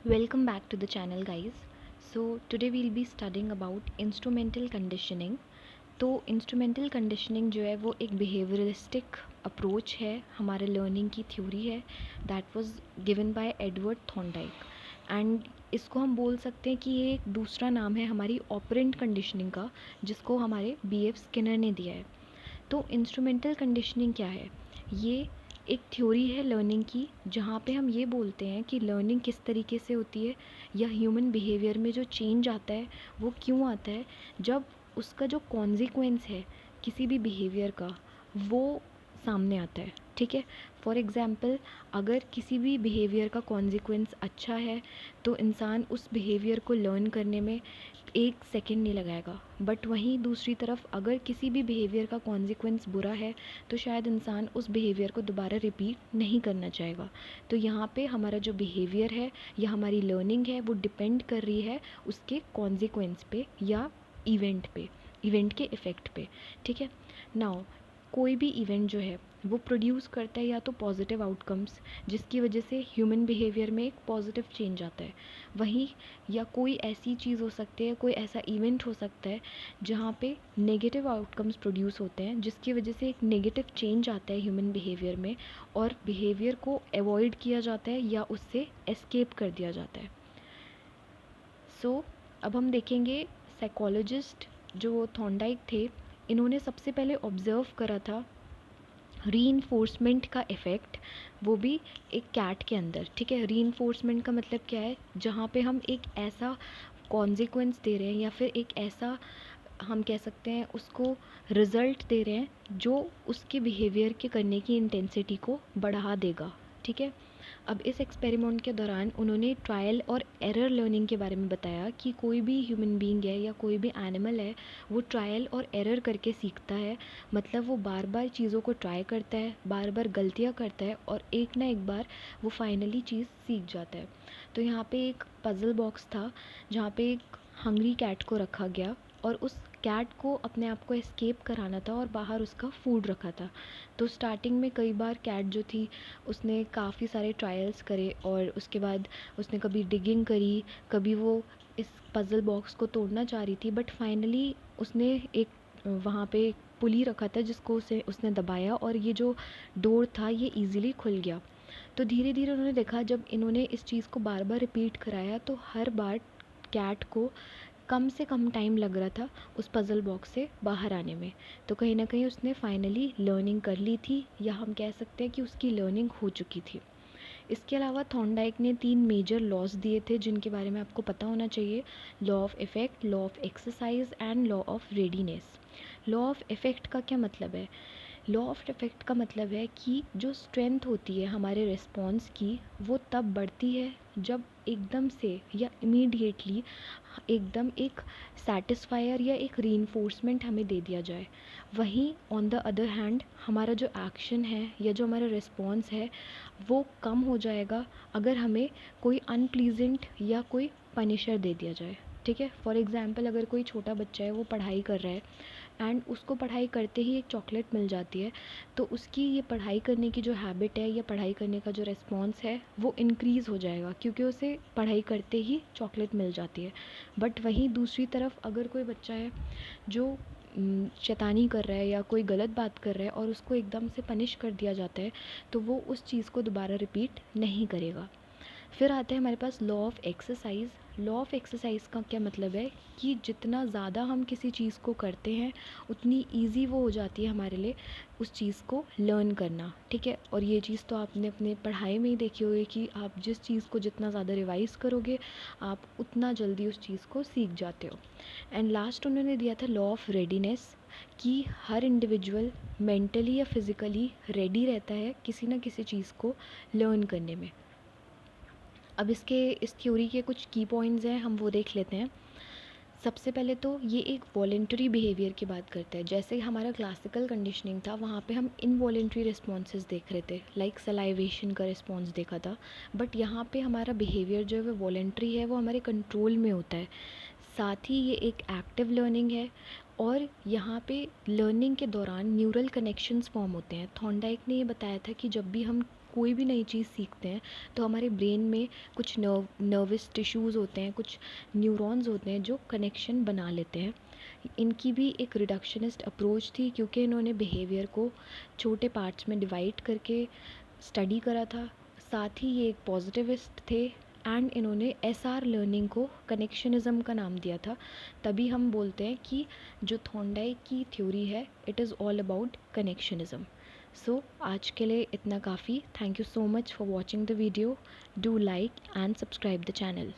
Welcome back to the channel guys. So today we'll be studying about instrumental conditioning. तो instrumental conditioning जो है वो एक behaviouristic approach है, हमारे लर्निंग की थ्योरी है that was given by Edward Thorndike and इसको हम बोल सकते हैं कि ये एक दूसरा नाम है हमारी ऑपरेंट कंडीशनिंग का, जिसको हमारे B.F. स्किनर ने दिया है। तो इंस्ट्रूमेंटल कंडीशनिंग क्या है? ये एक थ्योरी है लर्निंग की, जहाँ पे हम ये बोलते हैं कि लर्निंग किस तरीके से होती है या ह्यूमन बिहेवियर में जो चेंज आता है वो क्यों आता है, जब उसका जो कॉन्सिक्वेंस है किसी भी बिहेवियर का वो सामने आता है। ठीक है, फॉर एग्ज़ाम्पल अगर किसी भी बिहेवियर का कॉन्सिक्वेंस अच्छा है तो इंसान उस बिहेवियर को लर्न करने में 1 सेकेंड नहीं लगाएगा, बट वहीं दूसरी तरफ अगर किसी भी बिहेवियर का कॉन्सिक्वेंस बुरा है तो शायद इंसान उस बिहेवियर को दोबारा रिपीट नहीं करना चाहेगा। तो यहाँ पे हमारा जो बिहेवियर है या हमारी लर्निंग है वो डिपेंड कर रही है उसके कॉन्सिक्वेंस पे या इवेंट पे, इवेंट के इफ़ेक्ट पे। ठीक है, नाउ कोई भी इवेंट जो है वो प्रोड्यूस करता है या तो पॉजिटिव आउटकम्स, जिसकी वजह से ह्यूमन बिहेवियर में एक पॉजिटिव चेंज आता है, वहीं या कोई ऐसी चीज़ हो सकती है, कोई ऐसा इवेंट हो सकता है जहाँ पे नेगेटिव आउटकम्स प्रोड्यूस होते हैं, जिसकी वजह से एक नेगेटिव चेंज आता है ह्यूमन बिहेवियर में और बिहेवियर को अवॉइड किया जाता है या उससे एस्केप कर दिया जाता है। सो अब हम देखेंगे साइकोलॉजिस्ट जो थॉर्नडाइक थे, इन्होंने सबसे पहले ऑब्ज़र्व करा था रीइंफोर्समेंट का इफ़ेक्ट, वो भी एक कैट के अंदर। ठीक है, रीइंफोर्समेंट का मतलब क्या है? जहाँ पे हम एक ऐसा कॉन्सिक्वेंस दे रहे हैं या फिर एक ऐसा हम कह सकते हैं उसको रिज़ल्ट दे रहे हैं जो उसके बिहेवियर के करने की इंटेंसिटी को बढ़ा देगा। ठीक है, अब इस एक्सपेरिमेंट के दौरान उन्होंने ट्रायल और एरर लर्निंग के बारे में बताया कि कोई भी ह्यूमन बीइंग है या कोई भी एनिमल है वो ट्रायल और एरर करके सीखता है। मतलब वो बार बार चीज़ों को ट्राई करता है, बार बार गलतियाँ करता है और एक ना एक बार वो फाइनली चीज़ सीख जाता है। तो यहाँ पे एक पज़ल बॉक्स था जहाँ पे एक हंग्री कैट को रखा गया और उस कैट को अपने आप को एस्केप कराना था और बाहर उसका फूड रखा था। तो स्टार्टिंग में कई बार कैट जो थी उसने काफ़ी सारे ट्रायल्स करे और उसके बाद उसने कभी डिगिंग करी, कभी वो इस पज़ल बॉक्स को तोड़ना चाह रही थी, बट फाइनली उसने एक वहाँ पे एक पुली रखा था जिसको उसने दबाया और ये जो डोर था ये इजीली खुल गया। तो धीरे धीरे उन्होंने देखा जब इन्होंने इस चीज़ को बार बार रिपीट कराया तो हर बार कैट को कम से कम टाइम लग रहा था उस पज़ल बॉक्स से बाहर आने में। तो कहीं ना कहीं उसने फाइनली लर्निंग कर ली थी या हम कह सकते हैं कि उसकी लर्निंग हो चुकी थी। इसके अलावा थॉर्नडाइक ने 3 मेजर लॉज दिए थे जिनके बारे में आपको पता होना चाहिए: law of effect, law of exercise and law of readiness. Law of effect का क्या मतलब है? लॉ ऑफ इफ़ेक्ट का मतलब है कि जो स्ट्रेंथ होती है हमारे रिस्पॉन्स की वो तब बढ़ती है जब एकदम से या इमीडिएटली एकदम एक सेटिस्फायर या एक रीइंफोर्समेंट हमें दे दिया जाए। वहीं ऑन द अदर हैंड हमारा जो एक्शन है या जो हमारा रिस्पॉन्स है वो कम हो जाएगा अगर हमें कोई अनप्लीजेंट या कोई पनिशर दे दिया जाए। ठीक है, फॉर एग्ज़ाम्पल अगर कोई छोटा बच्चा है वो पढ़ाई कर रहा है एंड उसको पढ़ाई करते ही एक चॉकलेट मिल जाती है, तो उसकी ये पढ़ाई करने की जो हैबिट है या पढ़ाई करने का जो रिस्पॉन्स है वो इंक्रीज़ हो जाएगा क्योंकि उसे पढ़ाई करते ही चॉकलेट मिल जाती है। बट वहीं दूसरी तरफ अगर कोई बच्चा है जो शैतानी कर रहा है या कोई गलत बात कर रहा है और उसको एकदम से पनिश कर दिया जाता है तो वो उस चीज़ को दोबारा रिपीट नहीं करेगा। फिर आता है हमारे पास law of exercise. Law of exercise का क्या मतलब है कि जितना ज़्यादा हम किसी चीज़ को करते हैं उतनी ईजी वो हो जाती है हमारे लिए उस चीज़ को लर्न करना। ठीक है, और ये चीज़ तो आपने अपने पढ़ाई में ही देखी होगी कि आप जिस चीज़ को जितना ज़्यादा रिवाइज़ करोगे आप उतना जल्दी उस चीज़ को सीख जाते हो। एंड लास्ट उन्होंने दिया था लॉ ऑफ रेडीनेस कि हर इंडिविजुअल मेंटली या फिज़िकली रेडी रहता है किसी ना किसी चीज़ को लर्न करने में। अब इस थ्योरी के कुछ की पॉइंट्स हैं, हम वो देख लेते हैं। सबसे पहले तो ये एक वॉलेंटरी बिहेवियर की बात करता है। जैसे हमारा क्लासिकल कंडीशनिंग था वहाँ पे हम इनवॉलेंटरी रिस्पॉन्सेज देख रहे थे, लाइक सलाइवेशन का रिस्पॉन्स देखा था, बट यहाँ पे हमारा बिहेवियर जो है वो वॉलेंटरी है, वो हमारे कंट्रोल में होता है। साथ ही ये एक एक्टिव लर्निंग है और यहाँ पे लर्निंग के दौरान न्यूरल कनेक्शंस फॉर्म होते हैं। थॉर्नडाइक ने ये बताया था कि जब भी हम कोई भी नई चीज़ सीखते हैं तो हमारे ब्रेन में कुछ नर्वस टिश्यूज़ होते हैं, कुछ न्यूरॉन्स होते हैं जो कनेक्शन बना लेते हैं। इनकी भी एक रिडक्शनिस्ट अप्रोच थी, क्योंकि इन्होंने बिहेवियर को छोटे पार्ट्स में डिवाइड करके स्टडी करा था। साथ ही ये एक पॉजिटिविस्ट थे एंड इन्होंने एसआर लर्निंग को कनेक्शनिज़म का नाम दिया था। तभी हम बोलते हैं कि जो थॉर्नडाइक की थ्योरी है, इट इज़ ऑल अबाउट कनेक्शनिज़म। सो आज के लिए इतना काफ़ी। Thank you so much for watching the video. Do like and subscribe the channel.